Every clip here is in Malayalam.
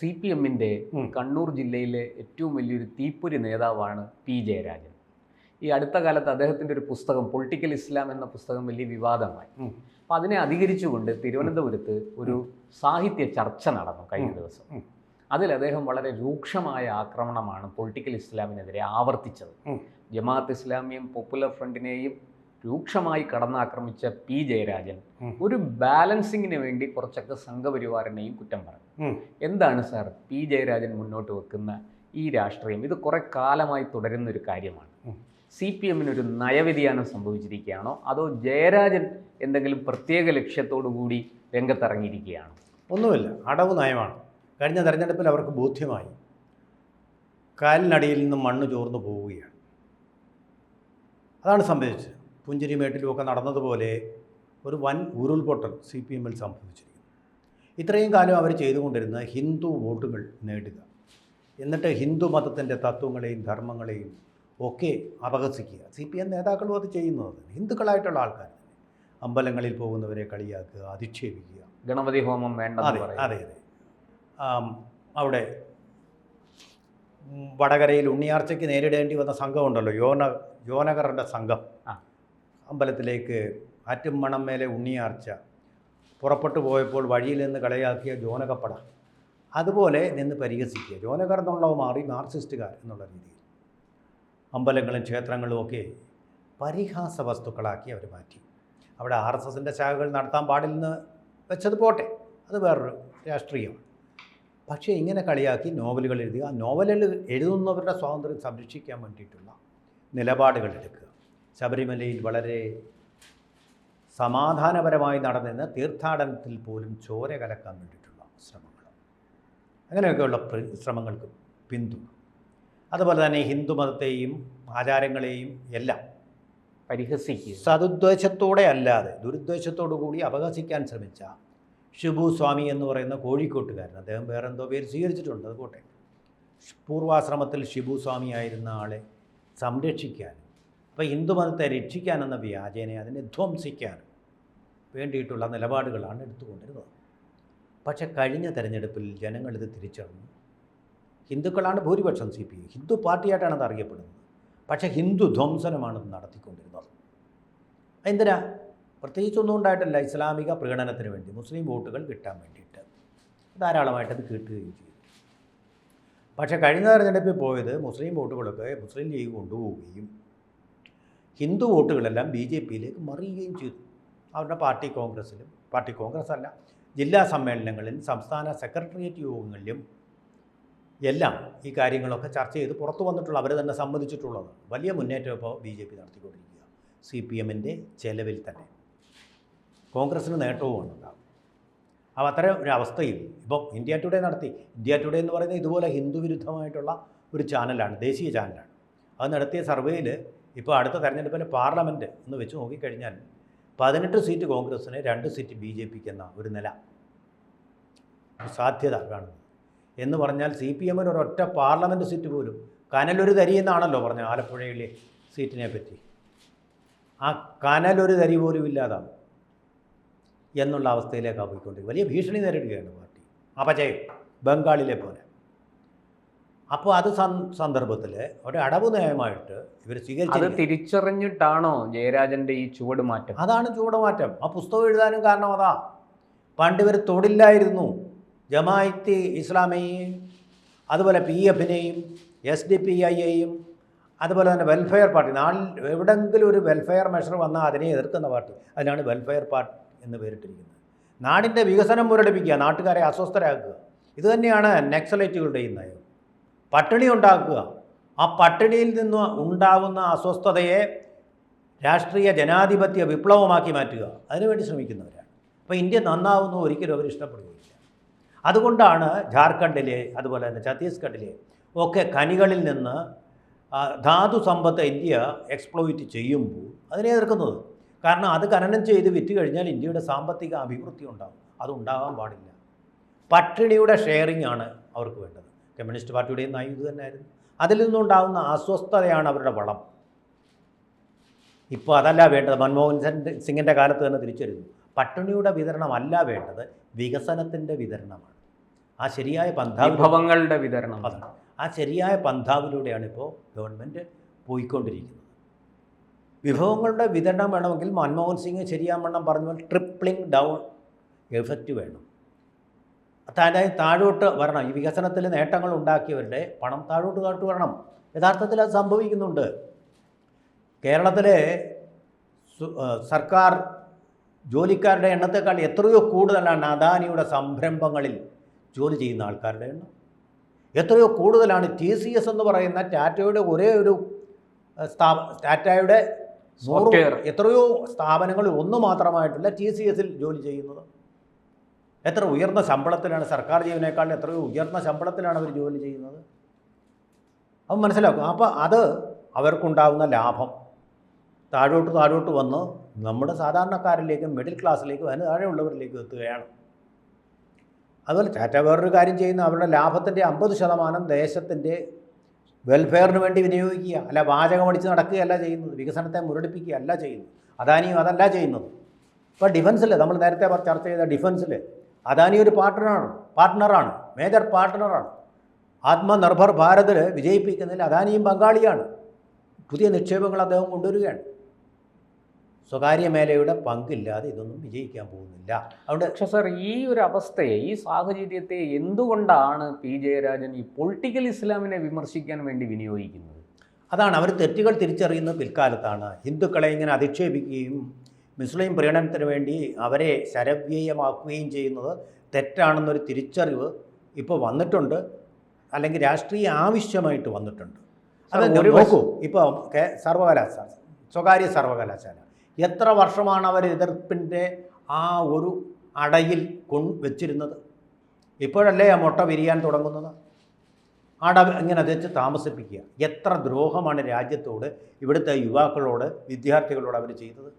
CPM-ന്റെ കണ്ണൂർ ജില്ലയിലെ ഏറ്റവും വലിയൊരു തീപ്പൊരി നേതാവാണ് പി ജയരാജൻ. ഈ അടുത്ത കാലത്ത് അദ്ദേഹത്തിൻ്റെ ഒരു പുസ്തകം പൊളിറ്റിക്കൽ ഇസ്ലാം എന്ന പുസ്തകം വലിയ വിവാദമായി. അപ്പോൾ അതിനെ അധികരിച്ചുകൊണ്ട് തിരുവനന്തപുരത്ത് ഒരു സാഹിത്യ ചർച്ച നടന്നു കഴിഞ്ഞ ദിവസം. അതിൽ അദ്ദേഹം വളരെ രൂക്ഷമായ ആക്രമണമാണ് പൊളിറ്റിക്കൽ ഇസ്ലാമിനെതിരെ ആവർത്തിച്ചത്. ജമാഅത്ത് ഇസ്ലാമിയും പോപ്പുലർ ഫ്രണ്ടിനെയും രൂക്ഷമായി കടന്നാക്രമിച്ച പി ജയരാജൻ ഒരു ബാലൻസിങ്ങിന് വേണ്ടി കുറച്ചൊക്കെ സംഘപരിവാറിനെയും കുറ്റം പറഞ്ഞു. എന്താണ് സാർ പി ജയരാജൻ മുന്നോട്ട് വെക്കുന്ന ഈ രാഷ്ട്രീയം? ഇത് കുറെ കാലമായി തുടരുന്ന ഒരു കാര്യമാണ്. CPM-ന് ഒരു നയവ്യതിയാനം സംഭവിച്ചിരിക്കുകയാണോ, അതോ ജയരാജൻ എന്തെങ്കിലും പ്രത്യേക ലക്ഷ്യത്തോടു കൂടി രംഗത്തിറങ്ങിയിരിക്കുകയാണോ? ഒന്നുമില്ല, അടവ് നയമാണ്. കഴിഞ്ഞ തെരഞ്ഞെടുപ്പിൽ അവർക്ക് ബോധ്യമായി കാലിനടിയിൽ നിന്നും മണ്ണ് ചോർന്നു പോവുകയാണ്. അതാണ് സംഭവിച്ചത്. പുഞ്ചിരിമേട്ടിലുമൊക്കെ നടന്നതുപോലെ ഒരു വൻ ഉരുൾപൊട്ടൽ CPM-ൽ സംഭവിച്ചിരിക്കുന്നു. ഇത്രയും കാലം അവർ ചെയ്തുകൊണ്ടിരുന്ന ഹിന്ദു വോട്ടുകൾ നേടുക, എന്നിട്ട് ഹിന്ദു മതത്തിൻ്റെ തത്വങ്ങളെയും ധർമ്മങ്ങളെയും ഒക്കെ അപഹസിക്കുക. CPM നേതാക്കളും അത് ചെയ്യുന്നത് ഹിന്ദുക്കളായിട്ടുള്ള ആൾക്കാർ തന്നെ. അമ്പലങ്ങളിൽ പോകുന്നവരെ കളിയാക്കുക, അധിക്ഷേപിക്കുക, ഗണപതി ഹോമം വേണ്ട. അതെ അതെ. അവിടെ വടകരയിൽ ഉണ്ണിയാർച്ചയ്ക്ക് നേരിടേണ്ടി വന്ന സംഘമുണ്ടല്ലോ, യോനകറുടെ സംഘം. അമ്പലത്തിലേക്ക് ആറ്റുമണം മേലെ ഉണ്ണിയാർച്ച പുറപ്പെട്ടു പോയപ്പോൾ വഴിയിൽ നിന്ന് കളയാക്കിയ ജോനകപ്പട, അതുപോലെ നിന്ന് പരിഹസിക്കുക. ജോനകർ എന്നുള്ളത് മാറി മാർക്സിസ്റ്റുകാർ എന്നുള്ള രീതിയിൽ അമ്പലങ്ങളും ക്ഷേത്രങ്ങളും ഒക്കെ പരിഹാസ വസ്തുക്കളാക്കി അവർ മാറ്റി. അവിടെ RSSൻ്റെ ശാഖകൾ നടത്താൻ പാടില്ലെന്ന് വെച്ചത് പോട്ടെ, അത് വേറൊരു രാഷ്ട്രീയമാണ്. പക്ഷേ ഇങ്ങനെ കളിയാക്കി നോവലുകൾ എഴുതുക, ആ നോവലുകൾ എഴുതുന്നവരുടെ സ്വാതന്ത്ര്യം സംരക്ഷിക്കാൻ വേണ്ടിയിട്ടുള്ള നിലപാടുകൾ എടുക്കുക. ശബരിമലയിൽ വളരെ സമാധാനപരമായി നടന്നിരുന്ന തീർത്ഥാടനത്തിൽ പോലും ചോര കലക്കാൻ വേണ്ടിയിട്ടുള്ള ശ്രമങ്ങൾ, അങ്ങനെയൊക്കെയുള്ള ശ്രമങ്ങൾക്ക് പിന്തുണ. അതുപോലെ തന്നെ ഹിന്ദുമതത്തെയും ആചാരങ്ങളെയും എല്ലാം പരിഹസിക്കുക, സതുദ്ദേശത്തോടെ അല്ലാതെ ദുരുദ്ദേശത്തോടു കൂടി അപഹസിക്കാൻ ശ്രമിച്ച ഷിബു സ്വാമി എന്ന് പറയുന്ന കോഴിക്കോട്ടുകാരൻ, അദ്ദേഹം വേറെ എന്തോ പേര് സ്വീകരിച്ചിട്ടുണ്ട്, അതുകൊട്ടെ, പൂർവാശ്രമത്തിൽ ഷിബു സ്വാമി ആയിരുന്ന ആളെ സംരക്ഷിക്കാനും അപ്പോൾ ഹിന്ദുമതത്തെ രക്ഷിക്കാനെന്ന വ്യാജേനെ അതിനെ ധ്വംസിക്കാനും വേണ്ടിയിട്ടുള്ള നിലപാടുകളാണ് എടുത്തുകൊണ്ടിരുന്നത്. പക്ഷേ കഴിഞ്ഞ തെരഞ്ഞെടുപ്പിൽ ജനങ്ങളിത് തിരിച്ചറിഞ്ഞു. ഹിന്ദുക്കളാണ് ഭൂരിപക്ഷം CPM, ഹിന്ദു പാർട്ടിയായിട്ടാണ് അത് അറിയപ്പെടുന്നത്. പക്ഷേ ഹിന്ദു ധ്വംസനമാണ് ഇത് നടത്തിക്കൊണ്ടിരുന്നത്. എന്തിനാ? പ്രത്യേകിച്ചൊന്നും ഉണ്ടായിട്ടില്ല. ഇസ്ലാമിക പ്രകടനത്തിന് വേണ്ടി, മുസ്ലിം വോട്ടുകൾ കിട്ടാൻ വേണ്ടിയിട്ട് ധാരാളമായിട്ടത് കിട്ടുകയും ചെയ്തു. പക്ഷേ കഴിഞ്ഞ തെരഞ്ഞെടുപ്പിൽ പോയത് മുസ്ലിം വോട്ടുകളൊക്കെ മുസ്ലിം ലീഗ് കൊണ്ടുപോവുകയും ഹിന്ദു വോട്ടുകളെല്ലാം BJP-യിലേക്ക് മറിയുകയും ചെയ്തു. അവരുടെ പാർട്ടി കോൺഗ്രസ് അല്ല, ജില്ലാ സമ്മേളനങ്ങളിലും സംസ്ഥാന സെക്രട്ടേറിയറ്റ് യോഗങ്ങളിലും എല്ലാം ഈ കാര്യങ്ങളൊക്കെ ചർച്ച ചെയ്ത് പുറത്തു വന്നിട്ടുള്ള, അവർ തന്നെ സമ്മതിച്ചിട്ടുള്ളത്. വലിയ മുന്നേറ്റം ഇപ്പോൾ BJP നടത്തിക്കൊണ്ടിരിക്കുക. CPM-ൻ്റെ ചെലവിൽ തന്നെ കോൺഗ്രസ്സിന് നേട്ടവുമാണ് ഉണ്ടാകും. അപ്പോൾ അത്തരം ഒരു അവസ്ഥയിൽ ഇപ്പോൾ ഇന്ത്യ ടുഡേ നടത്തി. ഇന്ത്യ ടുഡേ എന്ന് പറയുന്നത് ഇതുപോലെ ഹിന്ദു വിരുദ്ധമായിട്ടുള്ള ഒരു ചാനലാണ്, ദേശീയ ചാനലാണ്. അത് നടത്തിയ സർവേയിൽ ഇപ്പോൾ അടുത്ത തെരഞ്ഞെടുപ്പിന് പാർലമെൻറ്റ് എന്ന് വെച്ച് നോക്കിക്കഴിഞ്ഞാൽ 18 സീറ്റ് കോൺഗ്രസ്സിന്, 2 സീറ്റ് BJP-ക്ക് എന്ന ഒരു നില, ഒരു സാധ്യത കാണുന്നത്. എന്ന് പറഞ്ഞാൽ CPM-ന് ഒരൊറ്റ പാർലമെൻറ്റ് സീറ്റ് പോലും, കനലൊരു തരി എന്നാണല്ലോ പറഞ്ഞത് ആലപ്പുഴയിലെ സീറ്റിനെ പറ്റി, ആ കനലൊരു തരി പോലും ഇല്ലാതാണ് എന്നുള്ള അവസ്ഥയിലേക്കാണ് പോയിക്കൊണ്ടിരിക്കുന്നത്. വലിയ ഭീഷണി നേരിടുകയാണ് പാർട്ടി, അപജയം, ബംഗാളിലെ പോലെ. അപ്പോൾ അത് സന്ദർഭത്തിൽ ഒരു അടവ് നയമായിട്ട് ഇവർ സ്വീകരിച്ചത് തിരിച്ചറിഞ്ഞിട്ടാണോ ജയരാജൻ്റെ ഈ ചുവടുമാറ്റം? അതാണ് ചുവടുമാറ്റം. ആ പുസ്തകം എഴുതാനും കാരണം അതാ. പണ്ട് ഇവർ തൊടില്ലായിരുന്നു. ജമാഅത്തെ ഇസ്ലാമിയെയും അതുപോലെ PF-നെയും SDPI-യെയും അതുപോലെ തന്നെ വെൽഫെയർ പാർട്ടി, നാട്ടിൽ എവിടെയെങ്കിലും ഒരു വെൽഫെയർ മെഷർ വന്നാൽ അതിനെ എതിർക്കുന്ന പാർട്ടി, അതിനാണ് വെൽഫെയർ പാർട്ടി എന്ന് പേരിട്ടിരിക്കുന്നത്. നാടിൻ്റെ വികസനം മുരടിപ്പിക്കുക, നാട്ടുകാരെ അസ്വസ്ഥരാക്കുക, ഇതുതന്നെയാണ് നക്സലൈറ്റുകളുടെയും നയം. പട്ടിണി ഉണ്ടാക്കുക, ആ പട്ടിണിയിൽ നിന്ന് ഉണ്ടാകുന്ന അസ്വസ്ഥതയെ രാഷ്ട്രീയ ജനാധിപത്യ വിപ്ലവമാക്കി മാറ്റുക, അതിനുവേണ്ടി ശ്രമിക്കുന്നവരാണ്. അപ്പോൾ ഇന്ത്യ നന്നാവുന്നു ഒരിക്കലും അവർ ഇഷ്ടപ്പെടുകയില്ല. അതുകൊണ്ടാണ് ജാർഖണ്ഡിലെ അതുപോലെ തന്നെ ഛത്തീസ്ഗഡിലെ ഒക്കെ ഖനികളിൽ നിന്ന് ധാതു സമ്പത്ത് ഇന്ത്യ എക്സ്പ്ലോയിറ്റ് ചെയ്യുമ്പോൾ അതിനെ എതിർക്കുന്നത്. കാരണം അത് ഖനനം ചെയ്ത് വിറ്റ് കഴിഞ്ഞാൽ ഇന്ത്യയുടെ സാമ്പത്തിക അഭിവൃദ്ധി ഉണ്ടാകും. അതുണ്ടാകാൻ പാടില്ല. പട്ടിണിയുടെ ഷെയറിംഗ് ആണ് അവർക്ക് വേണ്ടത്. കമ്മ്യൂണിസ്റ്റ് പാർട്ടിയുടെയും നയം ഇത് തന്നെയായിരുന്നു. അതിൽ നിന്നുണ്ടാകുന്ന അസ്വസ്ഥതയാണ് അവരുടെ വളം. ഇപ്പോൾ അതല്ല വേണ്ടത്. മൻമോഹൻ സിംഗിൻ്റെ കാലത്ത് തന്നെ തിരിച്ചറിഞ്ഞു, പട്ടിണിയുടെ വിതരണമല്ല വേണ്ടത്, വികസനത്തിൻ്റെ വിതരണമാണ്. ആ ശരിയായ പന്ഥാവ് വിഭവങ്ങളുടെ വിതരണം. അതാണ്. ആ ശരിയായ പന്ഥാവിലൂടെയാണ് ഇപ്പോൾ ഗവൺമെൻറ് പോയിക്കൊണ്ടിരിക്കുന്നത്. വിഭവങ്ങളുടെ വിതരണം വേണമെങ്കിൽ മൻമോഹൻ സിംഗ് ശരിയാവണ്ണം പറഞ്ഞ പോലെ ട്രിപ്ലിംഗ് ഡൗൺ എഫക്റ്റ് വേണം. അതായത് താഴോട്ട് വരണം. ഈ വികസനത്തിൽ നേട്ടങ്ങൾ ഉണ്ടാക്കിയവരുടെ പണം താഴോട്ട് വരണം. യഥാർത്ഥത്തിൽ അത് സംഭവിക്കുന്നുണ്ട്. കേരളത്തിലെ സർക്കാർ ജോലിക്കാരുടെ എണ്ണത്തെക്കാൾ എത്രയോ കൂടുതലാണ് അദാനിയുടെ സംരംഭങ്ങളിൽ ജോലി ചെയ്യുന്ന ആൾക്കാരുടെ എണ്ണം. എത്രയോ കൂടുതലാണ് TCS എന്ന് പറയുന്ന ടാറ്റയുടെ ഒരേ ഒരു ടാറ്റയുടെ എത്രയോ സ്ഥാപനങ്ങളിൽ ഒന്ന് മാത്രമായിട്ടുള്ള TCSൽ ജോലി ചെയ്യുന്നത്. എത്ര ഉയർന്ന ശമ്പളത്തിലാണ്, സർക്കാർ ജീവനേക്കാളും എത്രയോ ഉയർന്ന ശമ്പളത്തിലാണ് അവർ ജോലി ചെയ്യുന്നത്. അത് മനസ്സിലാക്കും. അപ്പോൾ അത് അവർക്കുണ്ടാകുന്ന ലാഭം താഴോട്ട് വന്ന് നമ്മുടെ സാധാരണക്കാരിലേക്കും മിഡിൽ ക്ലാസ്സിലേക്കും അതിന് താഴെയുള്ളവരിലേക്കും എത്തുകയാണ്. അതുപോലെ ടാറ്റ വേറൊരു കാര്യം ചെയ്യുന്ന അവരുടെ ലാഭത്തിൻ്റെ 50% ദേശത്തിൻ്റെ വെൽഫെയറിന് വേണ്ടി വിനിയോഗിക്കുക, അല്ല വാചകമടിച്ച് നടക്കുകയല്ല ചെയ്യുന്നത്, വികസനത്തെ മുരടിപ്പിക്കുകയല്ല ചെയ്യുന്നത്. അദാനിയും അതല്ല ചെയ്യുന്നത്. ഇപ്പോൾ ഡിഫൻസിൽ നമ്മൾ നേരത്തെ ചർച്ച ചെയ്ത ഡിഫൻസിൽ അദാനി ഒരു പാർട്ട്ണറാണ്, മേജർ പാർട്ട്ണറാണ്. ആത്മനിർഭർ ഭാരതിൽ വിജയിപ്പിക്കുന്നതിൽ അദാനിയും പങ്കാളിയാണ്. പുതിയ നിക്ഷേപങ്ങൾ അദ്ദേഹം കൊണ്ടുവരികയാണ്. സ്വകാര്യ മേഖലയുടെ പങ്കില്ലാതെ ഇതൊന്നും വിജയിക്കാൻ പോകുന്നില്ല. അതുകൊണ്ട് പക്ഷേ സർ, ഈ ഒരു അവസ്ഥയെ, ഈ സാഹചര്യത്തെ എന്തുകൊണ്ടാണ് പി ജയരാജൻ ഈ പൊളിറ്റിക്കൽ ഇസ്ലാമിനെ വിമർശിക്കാൻ വേണ്ടി വിനിയോഗിക്കുന്നത്? അതാണ് അവർ തെറ്റുകൾ തിരിച്ചറിയുന്നത് പിൽക്കാലത്താണ്. ഹിന്ദുക്കളെ ഇങ്ങനെ അധിക്ഷേപിക്കുകയും മുസ്ലിം പ്രീണനത്തിന് വേണ്ടി അവരെ ശരവ്യയമാക്കുകയും ചെയ്യുന്നത് തെറ്റാണെന്നൊരു തിരിച്ചറിവ് ഇപ്പോൾ വന്നിട്ടുണ്ട്, അല്ലെങ്കിൽ രാഷ്ട്രീയ ആവശ്യമായിട്ട് വന്നിട്ടുണ്ട്. അത് നോക്കൂ, ഇപ്പോൾ സർവകലാശാല, സ്വകാര്യ സർവകലാശാല എത്ര വർഷമാണ് അവർ എതിർപ്പിൻ്റെ ആ ഒരു അടയിൽ വെച്ചിരുന്നത്? ഇപ്പോഴല്ലേ ആ മുട്ട വിരിയാൻ തുടങ്ങുന്നത്? അട ഇങ്ങനെ വെച്ച് താമസിപ്പിക്കുക. എത്ര ദ്രോഹമാണ് രാജ്യത്തോട്, ഇവിടുത്തെ യുവാക്കളോട്, വിദ്യാർത്ഥികളോട് അവർ ചെയ്തത്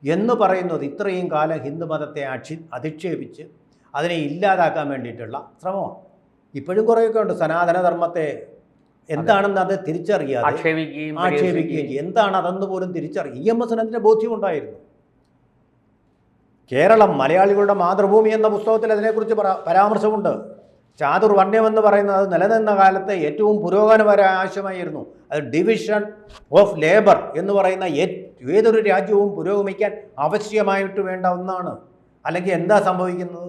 എന്ന് പറയുന്നത്. ഇത്രയും കാലം ഹിന്ദുമതത്തെ അധിക്ഷേപിച്ച് അതിനെ ഇല്ലാതാക്കാൻ വേണ്ടിയിട്ടുള്ള ശ്രമമാണ്. ഇപ്പോഴും കുറേയൊക്കെ ഉണ്ട്. സനാതനധർമ്മത്തെ എന്താണെന്ന് അത് തിരിച്ചറിയാതെ ആക്ഷേപിക്കുകയും ചെയ്യും. എന്താണ് അതെന്ന് പോലും തിരിച്ചറിയും. EMS അതിൻ്റെ ബോധ്യമുണ്ടായിരുന്നു. കേരളം മലയാളികളുടെ മാതൃഭൂമി എന്ന പുസ്തകത്തിൽ അതിനെക്കുറിച്ച് പരാമർശമുണ്ട്. ചാതുർവർണ്ണ്യമെന്ന് പറയുന്നത് നിലനിന്ന കാലത്തെ ഏറ്റവും പുരോഗമനപരമായ ആശയമായിരുന്നു. അത് ഡിവിഷൻ ഓഫ് ലേബർ എന്ന് പറയുന്ന ഏതൊരു രാജ്യവും പുരോഗമിക്കാൻ ആവശ്യമായിട്ട് വേണ്ട ഒന്നാണ്. അല്ലെങ്കിൽ എന്താ സംഭവിക്കുന്നത്?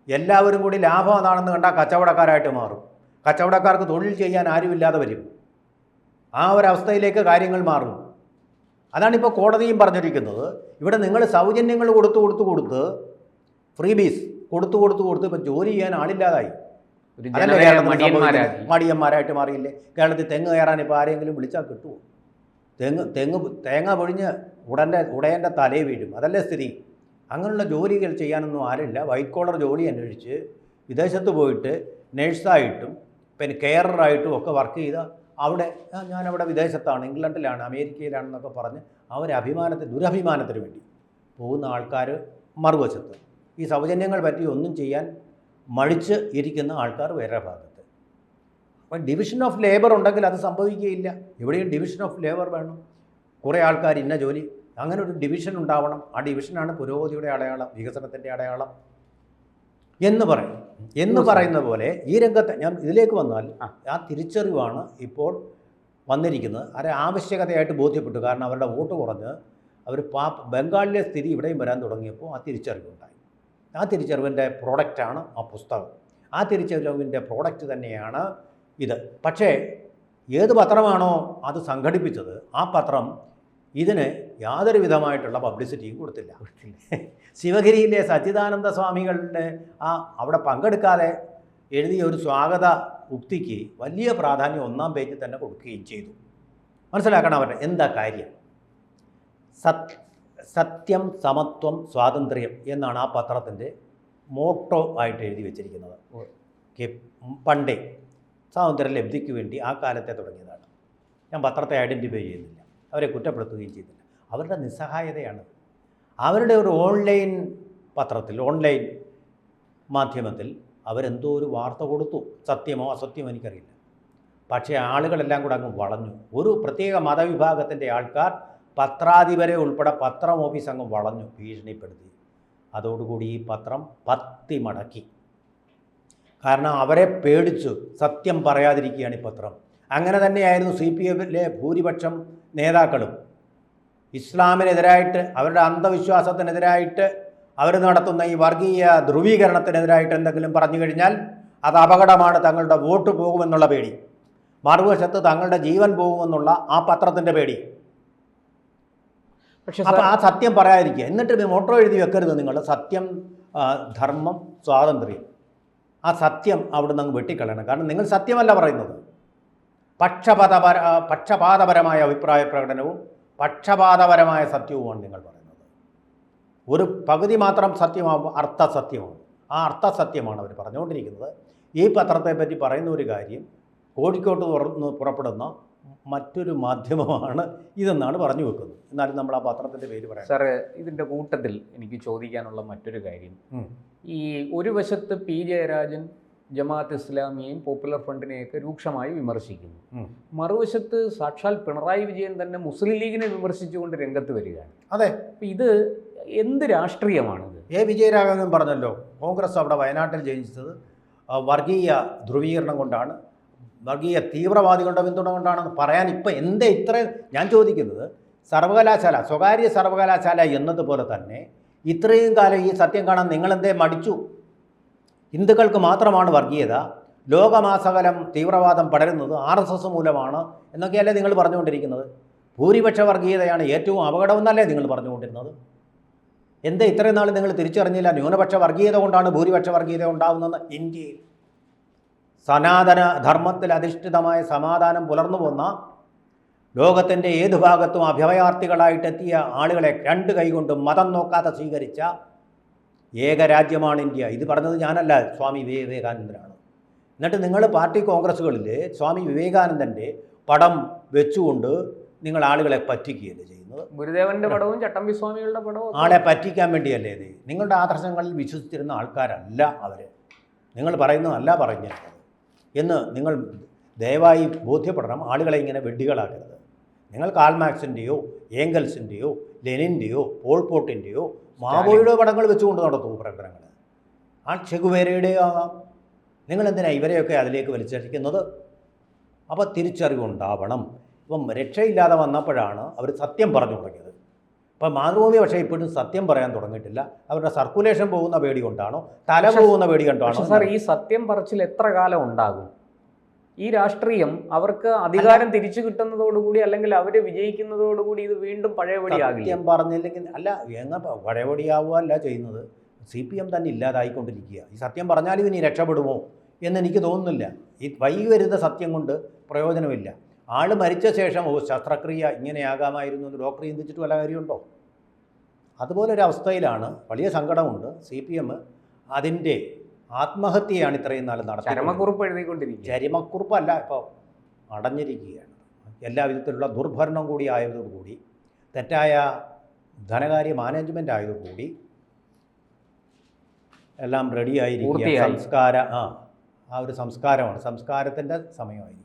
എല്ലാവരും കൂടി ലാഭം അതാണെന്ന് കണ്ടാൽ കച്ചവടക്കാരായിട്ട് മാറും. കച്ചവടക്കാർക്ക് തൊഴിൽ ചെയ്യാൻ ആരുമില്ലാതെ വരും. ആ ഒരവസ്ഥയിലേക്ക് കാര്യങ്ങൾ മാറും. അതാണിപ്പോൾ കോടതിയും പറഞ്ഞിരിക്കുന്നത്. ഇവിടെ നിങ്ങൾ സൗജന്യങ്ങൾ കൊടുത്ത് ഫ്രീബീസ് കൊടുത്ത് ഇപ്പോൾ ജോലി ചെയ്യാൻ ആളില്ലാതായി. മടിയന്മാരായിട്ട് മാറിയില്ലേ? കേരളത്തിൽ തെങ്ങ് കയറാൻ ഇപ്പോൾ ആരെങ്കിലും വിളിച്ചാൽ കിട്ടുമോ? തേങ്ങ പൊഴിഞ്ഞ് ഉടയൻ്റെ തലയിൽ വീഴും. അതല്ലേ സ്ഥിതി. അങ്ങനെയുള്ള ജോലികൾ ചെയ്യാനൊന്നും ആരില്ല. വൈറ്റ് കോളർ ജോലി അന്വേഷിച്ച് വിദേശത്ത് പോയിട്ട് നേഴ്സായിട്ടും പിന്നെ കെയറായിട്ടും ഒക്കെ വർക്ക് ചെയ്ത അവിടെ ഞാനവിടെ വിദേശത്താണ്, ഇംഗ്ലണ്ടിലാണ്, അമേരിക്കയിലാണെന്നൊക്കെ പറഞ്ഞ് ദുരഭിമാനത്തിന് വേണ്ടി പോകുന്ന ആൾക്കാർ മറുവശത്ത്. ഈ സൗജന്യങ്ങൾ പറ്റി ഒന്നും ചെയ്യാൻ മടിച്ച് ഇരിക്കുന്ന ആൾക്കാർ വേറെ ഭാഗത്ത്. അപ്പം ഡിവിഷൻ ഓഫ് ലേബർ ഉണ്ടെങ്കിൽ അത് സംഭവിക്കുകയില്ല. എവിടെയും ഡിവിഷൻ ഓഫ് ലേബർ വേണം. കുറേ ആൾക്കാർ ഇന്ന ജോലി, അങ്ങനെ ഒരു ഡിവിഷൻ ഉണ്ടാവണം. ആ ഡിവിഷനാണ് പുരോഗതിയുടെ അടയാളം, വികസനത്തിൻ്റെ അടയാളം എന്ന് പറയുന്ന പോലെ ഈ രംഗത്ത് ഞാൻ ഇതിലേക്ക് വന്നാൽ ആ തിരിച്ചറിവാണ് ഇപ്പോൾ വന്നിരിക്കുന്നത്. അത് ആവശ്യകതയായിട്ട് ബോധ്യപ്പെട്ടു. കാരണം അവരുടെ വോട്ട് കുറഞ്ഞ് അവർ ബംഗാളിലെ സ്ഥിതി ഇവിടെയും വരാൻ തുടങ്ങിയപ്പോൾ ആ തിരിച്ചറിവുണ്ടായി. ആ തിരിച്ചറിവിൻ്റെ പ്രോഡക്റ്റാണ് ആ പുസ്തകം. ആ തിരിച്ചറിവിൻ്റെ പ്രോഡക്റ്റ് തന്നെയാണ് ഇത്. പക്ഷേ ഏത് പത്രമാണോ അത് സംഘടിപ്പിച്ചത്, ആ പത്രം ഇതിന് യാതൊരു വിധമായിട്ടുള്ള പബ്ലിസിറ്റിയും കൊടുത്തില്ല. ശിവഗിരിയിലെ സച്ചിദാനന്ദ സ്വാമികളുടെ അവിടെ പങ്കെടുക്കാതെ എഴുതിയ ഒരു സ്വാഗത ഉക്തിക്ക് വലിയ പ്രാധാന്യം 1-ാം പേജിൽ തന്നെ കൊടുക്കുകയും ചെയ്തു. മനസ്സിലാക്കണം അവരുടെ എന്താ കാര്യം. സത്യം, സമത്വം, സ്വാതന്ത്ര്യം എന്നാണ് ആ പത്രത്തിൻ്റെ മോട്ടോ ആയിട്ട് എഴുതി വച്ചിരിക്കുന്നത്. പണ്ടേ സ്വാതന്ത്ര്യ ലബ്ധിക്ക് വേണ്ടി ആ കാലത്തെ തുടങ്ങിയതാണ്. ഞാൻ പത്രത്തെ ഐഡൻറ്റിഫൈ ചെയ്യുന്നില്ല, അവരെ കുറ്റപ്പെടുത്തുകയും ചെയ്തില്ല. അവരുടെ നിസ്സഹായതയാണ്. അവരുടെ ഒരു ഓൺലൈൻ പത്രത്തിൽ, ഓൺലൈൻ മാധ്യമത്തിൽ അവരെന്തോ ഒരു വാർത്ത കൊടുത്തു. സത്യമോ അസത്യമോ എനിക്കറിയില്ല. പക്ഷേ ആളുകളെല്ലാം കൂടെ അങ്ങ് വളഞ്ഞു. ഒരു പ്രത്യേക മതവിഭാഗത്തിൻ്റെ ആൾക്കാർ പത്രാധിപരെ ഉൾപ്പെടെ പത്രം ഓഫീസ് അങ്ങ് വളഞ്ഞു, ഭീഷണിപ്പെടുത്തി. അതോടുകൂടി ഈ പത്രം 10 മടക്കി. കാരണം അവരെ പേടിച്ചു സത്യം പറയാതിരിക്കുകയാണ് ഈ പത്രം. അങ്ങനെ തന്നെയായിരുന്നു CPM-ലെ ഭൂരിപക്ഷം നേതാക്കളും. ഇസ്ലാമിനെതിരായിട്ട്, അവരുടെ അന്ധവിശ്വാസത്തിനെതിരായിട്ട്, അവർ നടത്തുന്ന ഈ വർഗീയ ധ്രുവീകരണത്തിനെതിരായിട്ട് എന്തെങ്കിലും പറഞ്ഞു കഴിഞ്ഞാൽ അത് അപകടമാണ്, തങ്ങളുടെ വോട്ട് പോകുമെന്നുള്ള പേടി, മറുവശത്ത് തങ്ങളുടെ ജീവൻ പോകുമെന്നുള്ള ആ പത്രത്തിൻ്റെ പേടി. പക്ഷേ അപ്പോൾ ആ സത്യം പറയാതിരിക്കുക. എന്നിട്ട് മോട്ടോ എഴുതി വെക്കരുത് നിങ്ങൾ സത്യം, ധർമ്മം, സ്വാതന്ത്ര്യം. ആ സത്യം അവിടെ നിന്ന് അങ്ങ് വെട്ടിക്കളയണം. കാരണം നിങ്ങൾ സത്യമല്ല പറയുന്നത്. പക്ഷപാതപരമായ അഭിപ്രായ പ്രകടനവും പക്ഷപാതപരമായ സത്യവുമാണ് നിങ്ങൾ പറയുന്നത്. ഒരു പകുതി മാത്രം സത്യമാകുമ്പോൾ അർത്ഥസത്യമാണ്. ആ അർത്ഥസത്യമാണ് അവർ പറഞ്ഞുകൊണ്ടിരിക്കുന്നത്. ഈ പത്രത്തെപ്പറ്റി പറയുന്ന ഒരു കാര്യം കോഴിക്കോട്ട് പുറപ്പെടുന്ന മറ്റൊരു മാധ്യമമാണ് ഇതെന്നാണ് പറഞ്ഞു വെക്കുന്നത്. എന്നാലും നമ്മൾ ആ പത്രത്തിൻ്റെ പേര് പറയാം. സാറേ, ഇതിൻ്റെ കൂട്ടത്തിൽ എനിക്ക് ചോദിക്കാനുള്ള മറ്റൊരു കാര്യം, ഈ ഒരു വശത്ത് പി ജയരാജൻ ജമാഅത്ത് ഇസ്ലാമിയെയും പോപ്പുലർ ഫ്രണ്ടിനെയൊക്കെ രൂക്ഷമായി വിമർശിക്കുന്നു, മറുവശത്ത് സാക്ഷാൽ പിണറായി വിജയൻ തന്നെ മുസ്ലിം ലീഗിനെ വിമർശിച്ചുകൊണ്ട് രംഗത്ത് വരികയാണ്. അതെ, അപ്പം ഇത് എന്ത് രാഷ്ട്രീയമാണിത്? വിജയരാഘവൻ പറഞ്ഞല്ലോ, കോൺഗ്രസ് അവിടെ വയനാട്ടിൽ ജയിച്ചത് വർഗീയ ധ്രുവീകരണം കൊണ്ടാണ്, വർഗീയ തീവ്രവാദികളുടെ പിന്തുണ കൊണ്ടാണെന്ന് പറയാൻ ഇപ്പം എന്തേ ഇത്ര? ഞാൻ ചോദിക്കുന്നത്, സർവകലാശാല, സ്വകാര്യ സർവകലാശാല എന്നതുപോലെ തന്നെ ഇത്രയും കാലം ഈ സത്യം കാണാൻ നിങ്ങളെന്തേ മടിച്ചു? ഹിന്ദുക്കൾക്ക് മാത്രമാണ് വർഗീയത, ലോകമാസകലം തീവ്രവാദം പടരുന്നത് RSS മൂലമാണ് എന്നൊക്കെയല്ലേ നിങ്ങൾ പറഞ്ഞുകൊണ്ടിരിക്കുന്നത്? ഭൂരിപക്ഷ വർഗീയതയാണ് ഏറ്റവും അപകടമെന്നല്ലേ നിങ്ങൾ പറഞ്ഞുകൊണ്ടിരുന്നത്? എന്തേ ഇത്രയും നാൾ നിങ്ങൾ തിരിച്ചറിഞ്ഞില്ല ന്യൂനപക്ഷ വർഗീയത കൊണ്ടാണ് ഭൂരിപക്ഷ വർഗീയത ഉണ്ടാകുന്നതെന്ന്? ഇന്ത്യയിൽ സനാതന ധർമ്മത്തിൽ അധിഷ്ഠിതമായ സമാധാനം പുലർന്നു പോന്ന, ലോകത്തിൻ്റെ ഏതു ഭാഗത്തും അഭയാർത്ഥികളായിട്ടെത്തിയ ആളുകളെ രണ്ട് കൈകൊണ്ടും മതം നോക്കാതെ സ്വീകരിച്ച ഏകരാജ്യമാണ് ഇന്ത്യ. ഇത് പറഞ്ഞത് ഞാനല്ല, സ്വാമി വിവേകാനന്ദനാണ്. എന്നിട്ട് നിങ്ങൾ പാർട്ടി കോൺഗ്രസ്സുകളിൽ സ്വാമി വിവേകാനന്ദൻ്റെ പടം വെച്ചുകൊണ്ട് നിങ്ങൾ ആളുകളെ പറ്റിക്കുകയല്ലേ ചെയ്യുന്നത്? ഗുരുദേവന്റെ പടവും ചട്ടമ്പി സ്വാമികളുടെ പടവും ആളെ പറ്റിക്കാൻ വേണ്ടിയല്ലേ ഇത്? നിങ്ങളുടെ ആദർശങ്ങളിൽ വിശ്വസിച്ചിരുന്ന ആൾക്കാരല്ല അവർ. നിങ്ങൾ പറയുന്നതല്ല പറഞ്ഞിരുന്നത് എന്ന് നിങ്ങൾ ദയവായി ബോധ്യപ്പെടണം. ആളുകളെ ഇങ്ങനെ വെഡ്ഡികളാക്കരുത്. നിങ്ങൾ കാൾമാക്സിൻ്റെയോ ഏംഗൽസിൻ്റെയോ ലെനിൻ്റെയോ പോൾപോട്ടിൻ്റെയോ മാവോയുടെ പടങ്ങൾ വെച്ചുകൊണ്ട് നടത്തൂ പ്രകടനങ്ങൾ. ആ ചെഗുവേരയുടെയോ ആകാം. നിങ്ങളെന്തിനാണ് ഇവരെയൊക്കെ അതിലേക്ക് വലിച്ചടിക്കുന്നത്? അപ്പോൾ തിരിച്ചറിവുണ്ടാവണം. ഇപ്പം രക്ഷയില്ലാതെ വന്നപ്പോഴാണ് അവർ സത്യം പറഞ്ഞു തുടങ്ങിയത്. അപ്പം മാതൃഭൂമി പക്ഷേ ഇപ്പോഴും സത്യം പറയാൻ തുടങ്ങിയിട്ടില്ല. അവരുടെ സർക്കുലേഷൻ പോകുന്ന പേടി കൊണ്ടാണോ, തല പോകുന്ന പേടി കൊണ്ടാണോ? സാർ, ഈ സത്യം പറച്ചിൽ എത്ര കാലം ഉണ്ടാകും? ഈ രാഷ്ട്രീയം അവർക്ക് അധികാരം തിരിച്ചു കിട്ടുന്നതോടുകൂടി, അല്ലെങ്കിൽ അവർ വിജയിക്കുന്നതോടുകൂടി ഇത് വീണ്ടും പഴയപടിയാകില്ല. സത്യം പറഞ്ഞില്ലെങ്കിൽ അല്ല, പഴയപടിയാവുകയല്ല ചെയ്യുന്നത്. CPM തന്നെ ഇല്ലാതായിക്കൊണ്ടിരിക്കുക. ഈ സത്യം പറഞ്ഞാലും ഇനി രക്ഷപ്പെടുമോ എന്നെനിക്ക് തോന്നുന്നില്ല. ഈ വൈകി വരുന്ന സത്യം കൊണ്ട് പ്രയോജനമില്ല. ആൾ മരിച്ച ശേഷം ശസ്ത്രക്രിയ ഇങ്ങനെയാകാമായിരുന്നു എന്ന് ഡോക്ടർ ചിന്തിച്ചിട്ട് വല്ല കാര്യമുണ്ടോ? അതുപോലൊരവസ്ഥയിലാണ്. വലിയ സങ്കടമുണ്ട്. CPM അതിൻ്റെ ആത്മഹത്യയാണ് ഇത്രയും നാൾ നടത്തുന്നത്. ചരമക്കുറിപ്പ് എഴുതിക്കൊണ്ടിരിക്കുക. ചരമക്കുറിപ്പല്ല, ഇപ്പോൾ അടഞ്ഞിരിക്കുകയാണ്. എല്ലാ വിധത്തിലുള്ള ദുർഭരണം കൂടി ആയതോടുകൂടി, തെറ്റായ ധനകാര്യ മാനേജ്മെൻ്റ് ആയതോടുകൂടി എല്ലാം റെഡിയായിരിക്കുക. സംസ്കാര ആ ഒരു സംസ്കാരമാണ്, സംസ്കാരത്തിൻ്റെ സമയമായിരിക്കും.